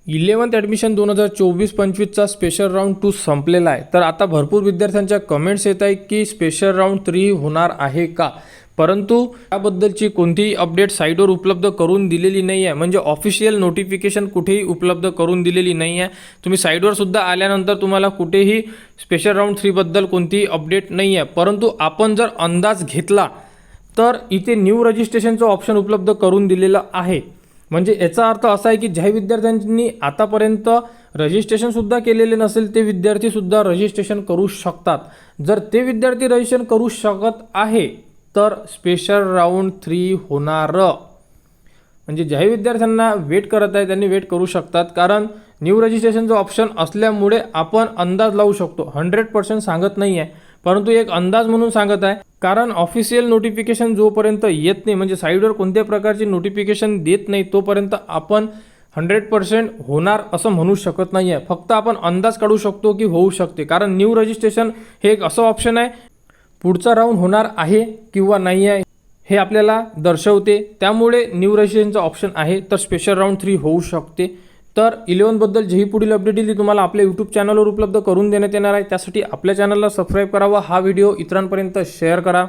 11th admission 2024-25चा special round 2 संपलेला आहे. तर आता भरपूर विद्यार्थ्यांच्या कमेंट्स येत आहेत की स्पेशल राऊंड 3 होणार आहे का, परंतु त्याबद्दलची कोणतीही अपडेट साईटवर उपलब्ध करून दिलेली नाही आहे. म्हणजे ऑफिशियल नोटिफिकेशन कुठेही उपलब्ध करून दिलेली नाही आहे. तुम्ही साईटवर सुद्धा आल्यानंतर तुम्हाला कुठेही स्पेशल राऊंड 3 बद्दल कोणतीही अपडेट नाही आहे. परंतु आपण जर अंदाज घेतला तर इथे न्यू रजिस्ट्रेशनचं ऑप्शन उपलब्ध करून दिलेलं आहे. म्हणजे याचा अर्थ असा आहे की ज्या विद्यार्थ्यांनी आतापर्यंत रजिस्ट्रेशनसुद्धा केलेले नसेल ते विद्यार्थीसुद्धा रजिस्ट्रेशन करू शकतात. जर ते विद्यार्थी रजिस्ट्रेशन करू शकत आहे तर स्पेशल राऊंड 3 होणार. म्हणजे ज्याही विद्यार्थ्यांना वेट करत आहे त्यांनी वेट करू शकतात, कारण न्यू रजिस्ट्रेशनचं ऑप्शन असल्यामुळे आपण अंदाज लावू शकतो. 100% सांगत नाही आहे, परंतु एक अंदाज म्हणून सांगत आहे. कारण ऑफिशियल नोटिफिकेशन जोपर्यंत येत नाही, म्हणजे साईडवर कोणत्या प्रकारची नोटिफिकेशन देत नाही, तोपर्यंत आपण 100% होणार असं म्हणू शकत नाही आहे. फक्त आपण अंदाज काढू शकतो की होऊ शकते. कारण न्यू रजिस्ट्रेशन हे एक असं ऑप्शन आहे, पुढचा राऊंड होणार आहे किंवा नाही आहे हे आपल्याला दर्शवते. त्यामुळे न्यू रजिस्ट्रेशनचा ऑप्शन आहे तर स्पेशल राऊंड 3 होऊ शकते. तर 11 बद्दल जेही पुढील अपडेट येईल ती तुम्हाला आपल्या यूट्यूब चॅनलवर उपलब्ध करून देण्यात येणार आहे. त्यासाठी आपल्या चॅनलला सबस्क्राईब करावा, हा व्हिडिओ इतरांपर्यंत शेअर करा.